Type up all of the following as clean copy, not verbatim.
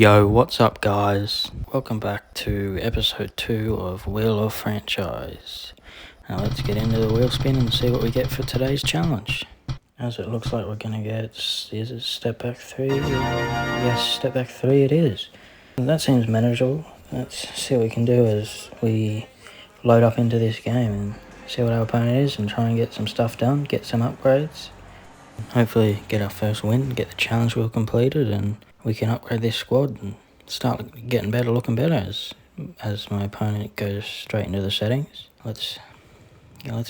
Yo, what's up, guys? Welcome back to episode 2 of Wheel of Franchise. Now let's get into the wheel spin and see what we get for today's challenge. As it looks like we're gonna get, is it step back 3? Yes, step back 3 it is. That seems manageable. Let's see what we can do as we load up into this game and see what our opponent is and try and get some stuff done, get some upgrades. Hopefully get our first win, get the challenge wheel completed, and we can upgrade this squad and start getting better, looking better as my opponent goes straight into the settings. Let's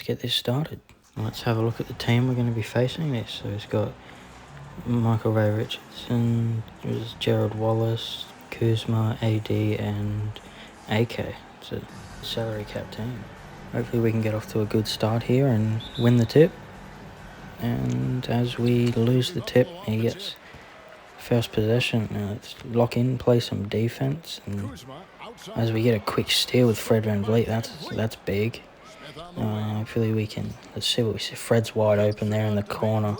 get this started. Let's have a look at the team we're going to be facing this. So it's got Michael Ray Richardson, there's Gerald Wallace, Kuzma, AD, and AK. It's a salary cap team. Hopefully we can get off to a good start here and win the tip. And as we lose the tip, he gets first possession. Now let's lock in, play some defense, and as we get a quick steal with Fred VanVleet, that's big. Hopefully we can. Let's see what we see. Fred's wide open there in the corner.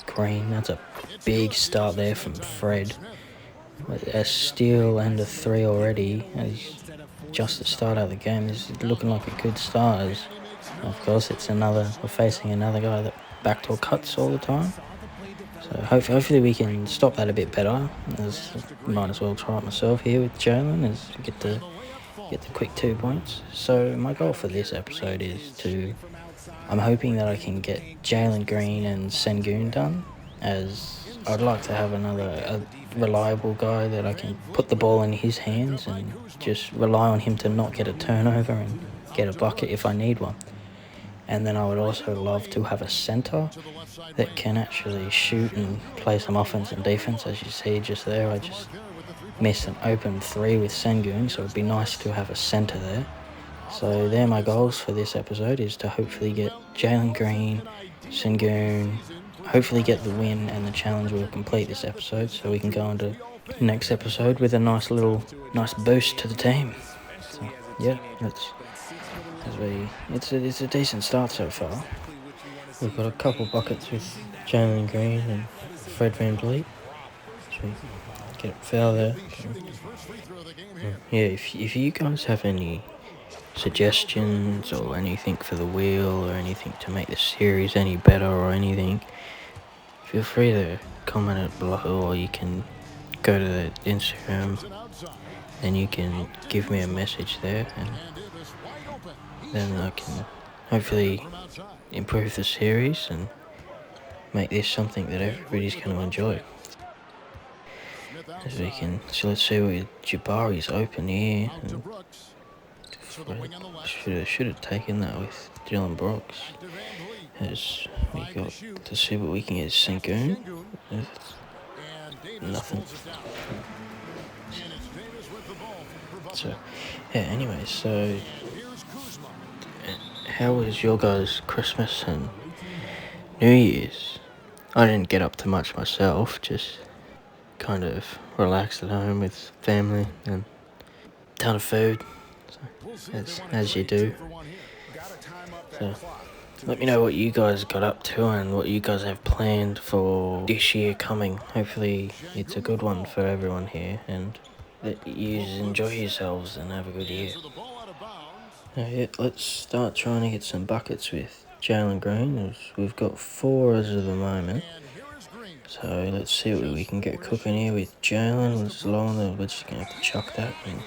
Green. That's a big start there from Fred. A steal and a 3 already. As just the start of the game, this is looking like a good start. As of course, we're facing another guy that backdoor cuts all the time. So hopefully we can stop that a bit better. Might as well try it myself here with Jalen as we get the quick 2 points. So my goal for this episode is I'm hoping that I can get Jalen Green and Sengun done, as I'd like to have a reliable guy that I can put the ball in his hands and just rely on him to not get a turnover and get a bucket if I need one. And then I would also love to have a centre that can actually shoot and play some offense and defense. As you see just there, I just missed an open 3 with Sengun, so it'd be nice to have a centre there. So they're my goals for this episode, is to hopefully get Jalen Green, Sengun, hopefully get the win and the challenge will complete this episode so we can go into the next episode with a nice boost to the team. So yeah, it's a decent start so far. We've got a couple buckets with Jalen Green and Fred VanVleet. So we get a foul there. Yeah, if you guys have any suggestions or anything for the wheel or anything to make the series any better or anything, feel free to comment it below, or you can go to the Instagram and you can give me a message there, and then I can hopefully improve the series and make this something that everybody's going to enjoy. So let's see what Jabari's open here. Should have taken that with Dylan Brooks. As we got to see what we can get. Sengun. Nothing. So yeah. Anyway, so how was your guys' Christmas and New Year's? I didn't get up to much myself, just kind of relaxed at home with family and a ton of food, so, as you do. So let me know what you guys got up to and what you guys have planned for this year coming. Hopefully it's a good one for everyone here, and that you enjoy yourselves and have a good year. Yeah, let's start trying to get some buckets with Jalen Green, as we've got 4 as of the moment. So let's see what we can get cooking here with Jalen. It's low on the, we're just going to have to chuck that. And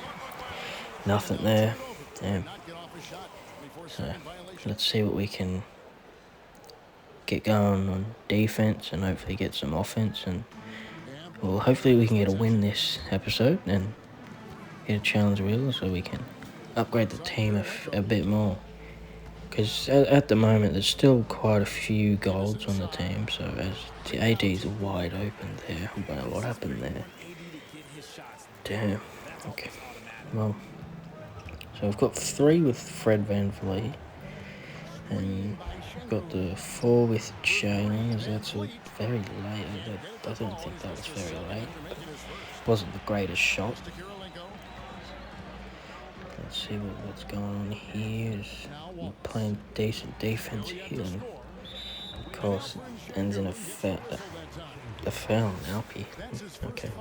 nothing there. Damn. So let's see what we can get going on defense and hopefully get some offense. And well, hopefully we can get a win this episode and get a challenge wheel so we can upgrade the team a bit more. Because at the moment there's still quite a few golds on the team, so as the AD's wide open there. Well, what happened there? Damn. Okay. Well, so we've got 3 with Fred VanVleet, and we've got the 4 with Jalen, as that's a very late. I don't think that was very late. It wasn't the greatest shot. Let's see what's going on here. We're playing decent defense here, and of course it ends in a foul on Alpi. Okay.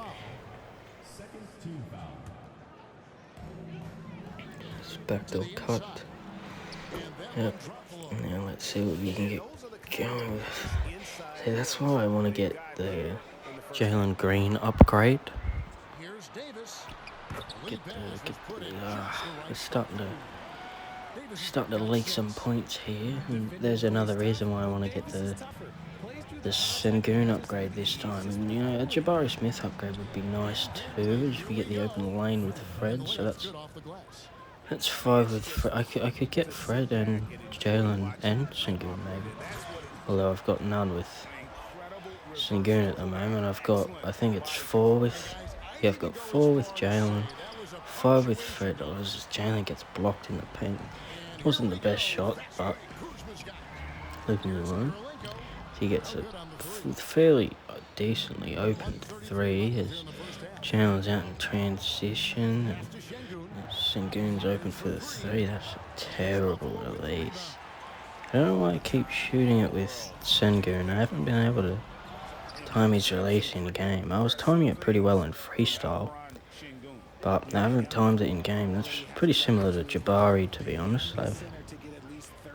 backdoor cut. Yep. Now let's see what we can get going with. See, that's why I want to get the Jalen Green upgrade. It's starting to leak some points here. And there's another reason why I want to get the Sengun upgrade this time. And, you know, a Jabari Smith upgrade would be nice too, as we get the open lane with Fred. So that's 5 with Fred. I could get Fred and Jalen and Sengun maybe. Although I've got none with Sengun at the moment. I think it's 4 with... Yeah, I've got 4 with Jalen, 5 with Fred. Jalen gets blocked in the paint. Wasn't the best shot, but looking alone. He gets a fairly decently opened 3 as Jalen's out in transition and Sengun's open for the 3. That's a terrible release. I don't know why I keep shooting it with Sengun. I haven't been able to time his release in game. I was timing it pretty well in freestyle, but I haven't timed it in game. That's pretty similar to Jabari, to be honest. I've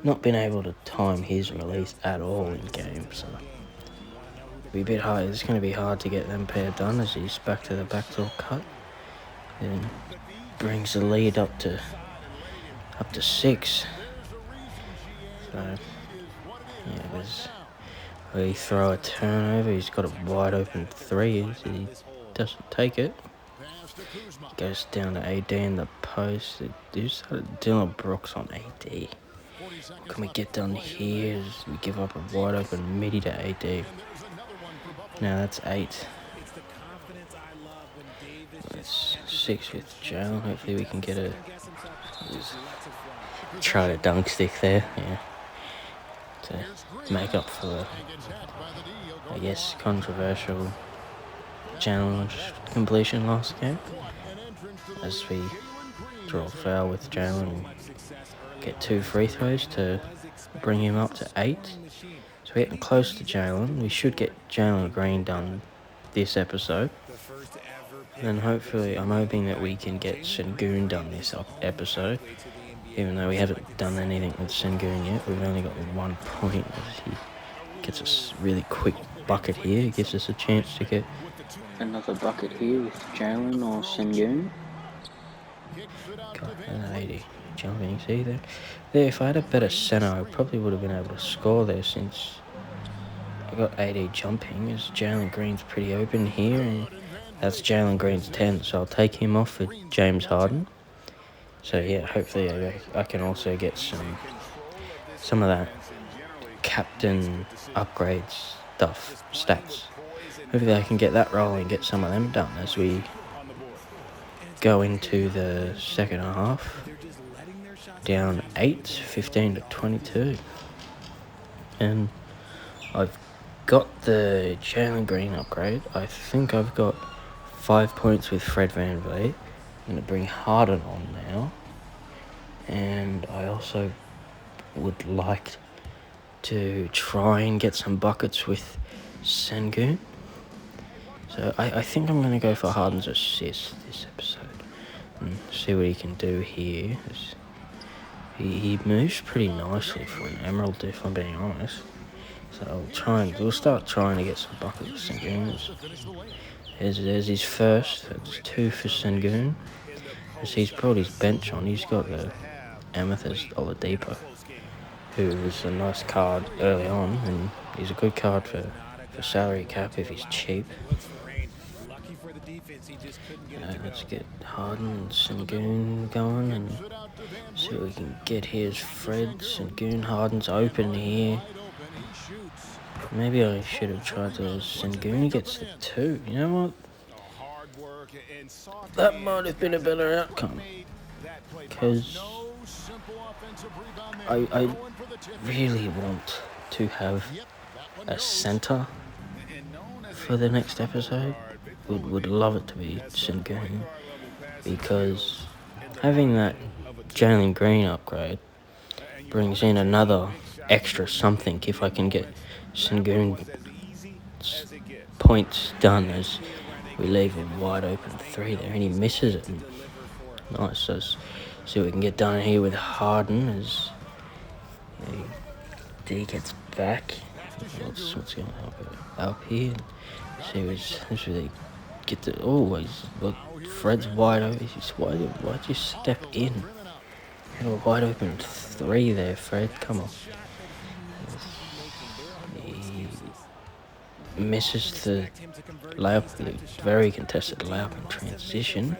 not been able to time his release at all in game, so it'll be a bit hard. It's going to be hard to get them pair done as he's back to the backdoor cut. Then brings the lead up to 6. So yeah, we throw a turnover. He's got a wide open 3. He doesn't take it. Goes down to AD in the post. Dylan Brooks on AD. What can we get done here? As we give up a wide open midi to AD. Now that's 8. That's 6 with Jalen. Hopefully we can get a... Try to dunk stick there, yeah. To make up for the, I guess, controversial challenge completion last game. As we draw a foul with Jalen and get 2 free throws to bring him up to 8. So we're getting close to Jalen. We should get Jalen Green done this episode. And hopefully, I'm hoping that we can get Sengun done this episode. Even though we haven't done anything with Sengun yet, we've only got 1 point. He gets us a really quick bucket here. It gives us a chance to get another bucket here with Jalen or Sengun. God, 80 jumping, see there? If I had a better center, I probably would have been able to score there, since I got 80 jumping, as Jalen Green's pretty open here, and that's Jalen Green's 10, so I'll take him off for James Harden. So yeah, hopefully I can also get some of that captain upgrades stats. Hopefully I can get that rolling, get some of them done as we go into the second half. Down 8, 15 to 22. And I've got the Jalen Green upgrade. I think I've got 5 points with Fred VanVleet. I'm going to bring Harden on now. And I also would like to try and get some buckets with Sengun. So I think I'm going to go for Harden's assist this episode and see what he can do here. He moves pretty nicely for an Emerald, if I'm being honest. So we'll start trying to get some buckets with Sengun. There's his first. That's 2 for Sengun. As he's brought his bench on, he's got the Amethyst Oladipo, who was a nice card early on, and he's a good card for salary cap if he's cheap. Let's get Harden and Sengun going and see what we can get here. Is Fred, Sengun, Harden's open here. Maybe I should have tried to Sengun. He gets the 2. You know what? That might have been a better outcome, because I really want to have a center for the next episode. Would love it to be Sengun, because having that Jalen Green upgrade brings in another extra something if I can get Sengun points done, as we leave a wide open 3 there and he misses it. Nice. See what we can get done here with Harden as D gets back. What's going on up here? See what's really get the look. Fred's wide open. Why'd you step in? Had a wide open 3 there, Fred. Come on. He misses the layup, the very contested layup in transition.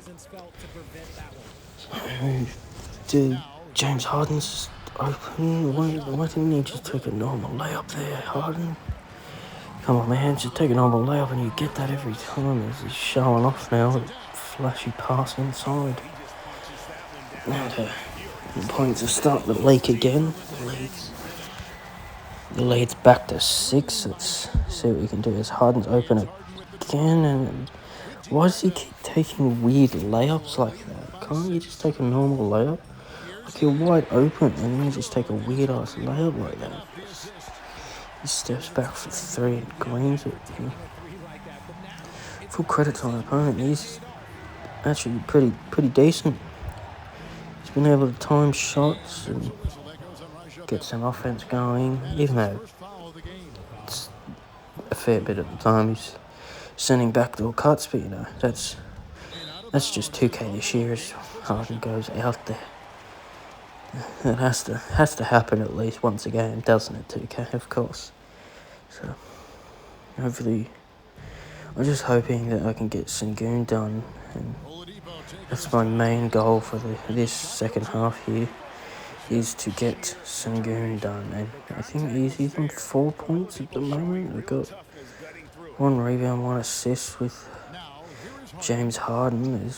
James Harden's open. Why didn't he just take a normal layup there, Harden? Come on, man, just take a normal layup and you get that every time. As he's showing off now, flashy pass inside. Now the points are starting to leak again. The lead's back to 6. Let's see what we can do. As Harden's open again, and why does he keep taking weird layups like that? Can't you just take a normal layup? Like you're wide open and then you just take a weird ass layup like that. He steps back for 3 and greens it. Full credit to my opponent. He's actually pretty decent. He's been able to time shots and get some offense going, even though it's a fair bit of the time he's sending backdoor cuts. But that's just 2K this year as Harden goes out there. It has to happen at least once a game, doesn't it? 2K, of course. So hopefully, I'm just hoping that I can get Sengun done, and that's my main goal for this second half here, is to get Sengun done. And I think he's on 4 points at the moment. We've got 1 rebound, 1 assist with James Harden.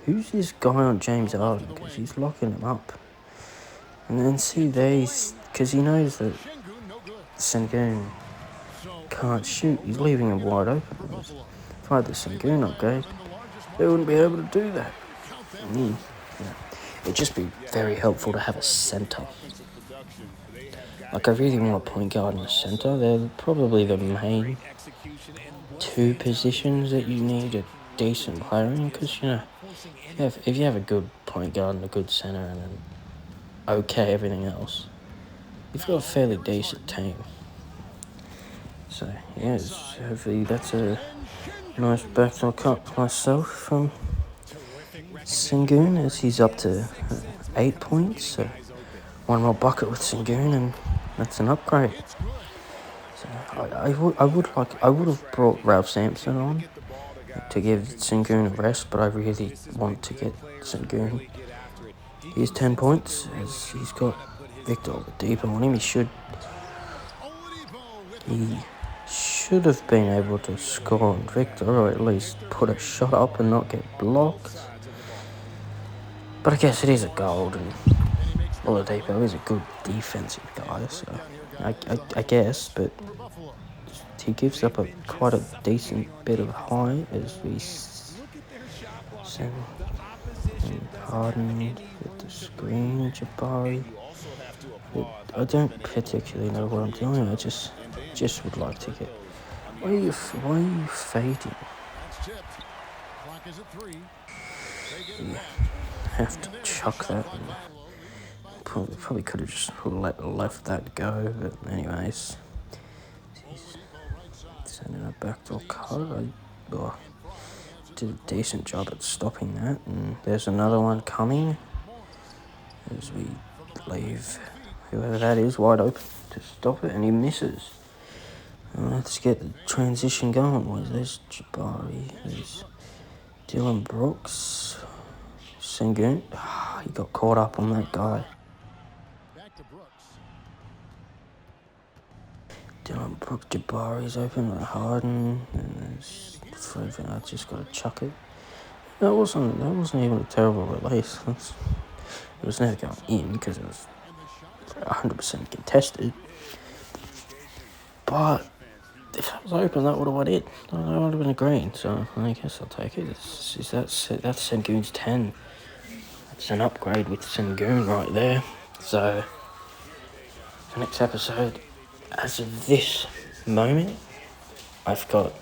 Who's this guy on James Harden? Because he's locking him up. And then see these, because he knows that Sengun can't shoot. He's leaving him wide open. If I had the Sengun upgrade, they wouldn't be able to do that. It'd just be very helpful to have a centre. Like, I really want a point guard and a centre. They're probably the main 2 positions that you need a decent player in, because, if you have a good point guard and a good centre and then everything else, you've got a fairly decent team. So, hopefully that's a nice backdoor cut myself from Sengun as he's up to 8 points. So, 1 more bucket with Sengun and that's an upgrade. So, I would have brought Ralph Sampson on to give Sengun a rest, but I really want to get Sengun. He's 10 points as he's got Victor Oladipo on him. He should have been able to score on Victor, or at least put a shot up and not get blocked. But I guess it is a gold, and Oladipo is a good defensive guy, so I guess, but he gives up quite a decent bit of height as we send Harden with the screen, Jabari. I don't particularly know what I'm doing. I just would like to get. Why are you fading? You have to chuck that. Probably could have just left that go, but anyways. He's sending a backdoor cut. I did a decent job at stopping that, and there's another one coming as we leave whoever that is wide open to stop it, and he misses. Let's get the transition going. There's Jabari, there's Dylan Brooks, Sengun. He got caught up on that guy. Dylan Brooks, Jabari's open, Harden, and there's Fred. I just got to chuck it. That wasn't even a terrible release. It was never going in because it was 100% contested. But if it was open, that would have went in. That would have been a green, so I guess I'll take it. That's Sengun's 10. That's an upgrade with Sengun right there. So, the next episode, as of this moment, I've got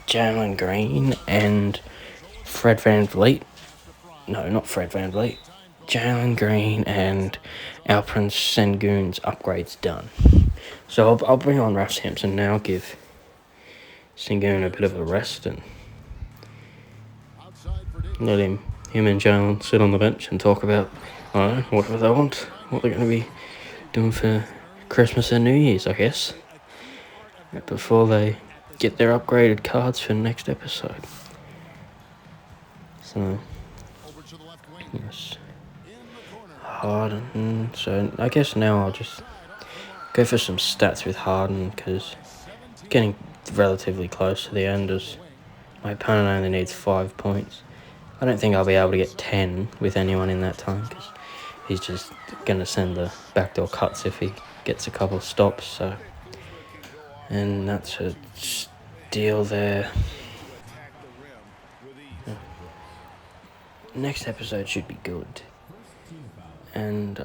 Jalen Green and Fred VanVleet. No, not Fred VanVleet. Jalen Green and Alperen Sengun's upgrades done. So I'll bring on Raf Sampson now, give Sengun a bit of a rest and let him and Jalen sit on the bench and talk about, I don't know, whatever they want, what they're going to be doing for Christmas and New Year's, I guess, before they get their upgraded cards for the next episode. So, yes. Harden. So I guess now I'll just go for some stats with Harden, because getting relatively close to the end as my opponent only needs 5 points. I don't think I'll be able to get 10 with anyone in that time, because he's just going to send the backdoor cuts if he gets a couple of stops. So, and that's a steal there. Next episode should be good. And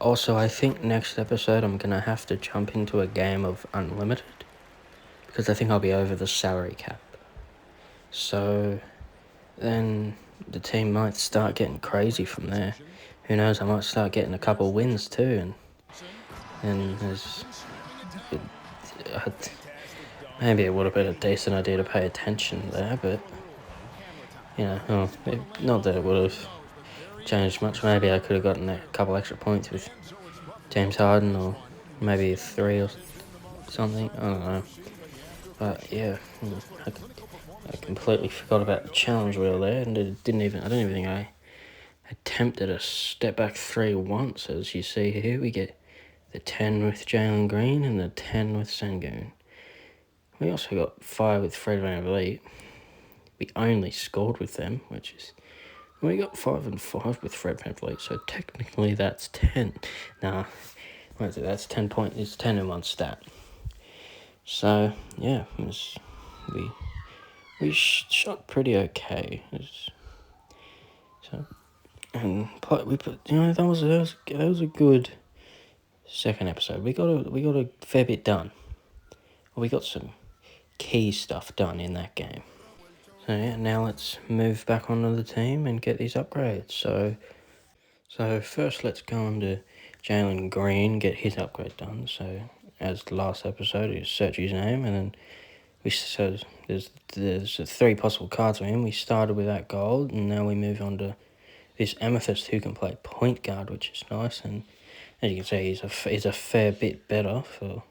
also, I think next episode I'm going to have to jump into a game of Unlimited, because I think I'll be over the salary cap. So then the team might start getting crazy from there. Who knows, I might start getting a couple wins too, and maybe it would have been a decent idea to pay attention there, but, not that it would have changed much. Maybe I could have gotten a couple extra points with James Harden, or maybe 3 or something, I don't know. But yeah, I completely forgot about the challenge wheel there, and I don't even think I attempted a step back 3 once. As you see here, we get the 10 with Jalen Green and the 10 with Sengun. We also got 5 with Fred VanVleet. We only scored with them, we got 5 and 5 with Fred VanVleet, so technically that's 10. Nah, that's 10 points. It's 10 in one stat. So yeah, we shot pretty okay. And we put, that was a good second episode. We got a fair bit done. We got some key stuff done in that game. So yeah, now let's move back onto the team and get these upgrades. So first let's go on to Jalen Green, get his upgrade done. So as the last episode, you search his name, and then there's 3 possible cards for him. We started with that gold, and now we move on to this Amethyst, who can play point guard, which is nice. And as you can see, he's a fair bit better for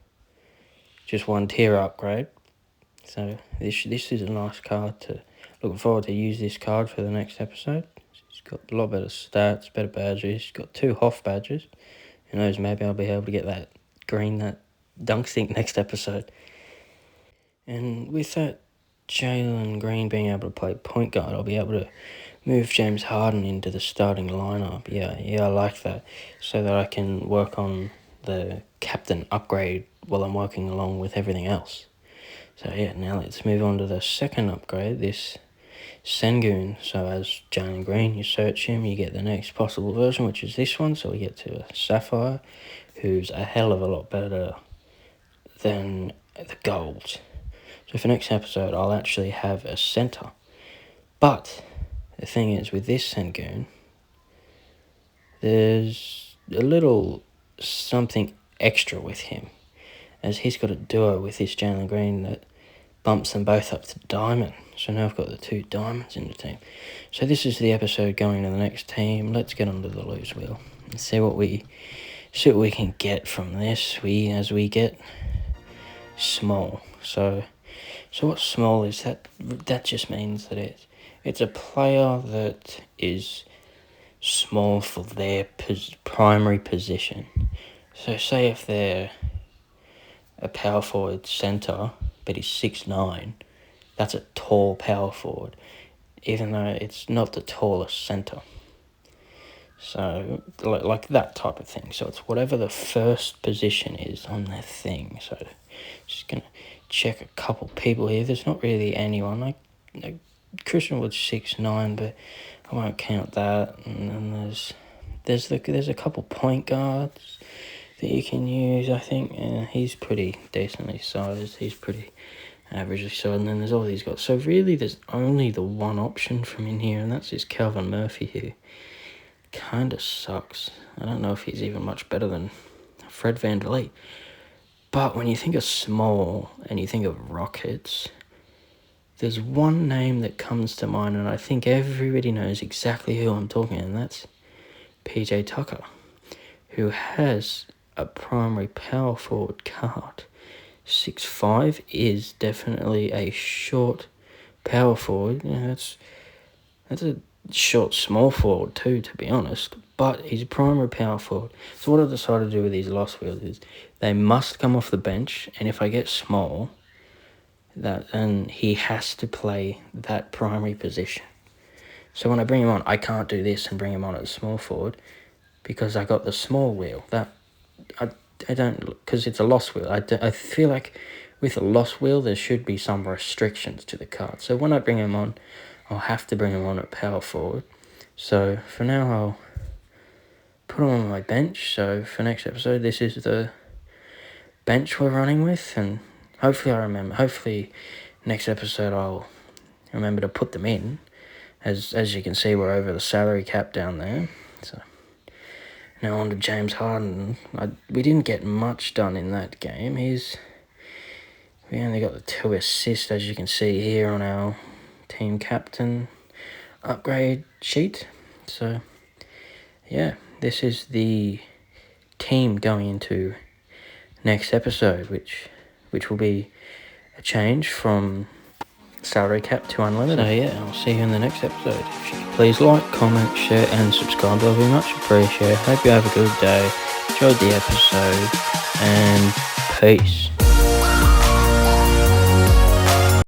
just 1 tier upgrade. So this is a nice card. Looking forward to use this card for the next episode. He's got a lot better stats, better badges. He's got 2 Hoff badges. Who knows, maybe I'll be able to get that dunk sink next episode. And with that Jalen Green being able to play point guard, I'll be able to move James Harden into the starting lineup. Yeah, I like that. So that I can work on the captain upgrade while I'm working along with everything else. So yeah, now let's move on to the second upgrade, this Sengun. So as Jalen Green, you search him, you get the next possible version, which is this one. So we get to a Sapphire, who's a hell of a lot better than the gold. So for next episode, I'll actually have a center. But the thing is, with this Sengun, there's a little something extra with him, as he's got a duo with this Jalen Green that bumps them both up to diamond. So now I've got the 2 diamonds in the team. So this is the episode going to the next team. Let's get onto the lose wheel and see what we can get from this. As we get small. So what's small is that just means that it's a player that is small for their primary position. So say if they're a power forward centre, but he's 6'9", that's a tall power forward, even though it's not the tallest centre. So like that type of thing. So it's whatever the first position is on their thing. So just gonna check a couple people here. There's not really anyone like Christian Wood's 6'9", but I won't count that. And then there's a couple point guards that you can use. I think he's pretty decently sized. He's pretty averagely sized. And then there's all these guys. So really, there's only the one option from in here, and that's this Calvin Murphy here. kind of sucks. I don't know if he's even much better than Fred VanVleet. But when you think of small and you think of Rockets, there's one name that comes to mind, and I think everybody knows exactly who I'm talking, and that's PJ Tucker, who has a primary power forward card. 6'5" is definitely a short power forward. That's a short small forward too, to be honest. But he's a primary power forward. So what I've decided to do with these lost wheels is they must come off the bench, and if I get small, then he has to play that primary position. So when I bring him on, I can't do this and bring him on as small forward because I got the small wheel. That I don't, because it's a lost wheel. I feel like with a lost wheel there should be some restrictions to the card. So when I bring him on, I'll have to bring him on at power forward. So for now I'll put him on my bench. So for next episode, this is the bench we're running with, and hopefully next episode I'll remember to put them in. As you can see, we're over the salary cap down there. So now on to James Harden. We didn't get much done in that game. We only got the 2 assists, as you can see here on our team captain upgrade sheet. So yeah, this is the team going into next episode, which will be a change from salary cap to unlimited. So yeah, I'll see you in the next episode. If you could please like, comment, share and subscribe, that'll be much appreciated. Hope you have a good day, enjoyed the episode, and peace.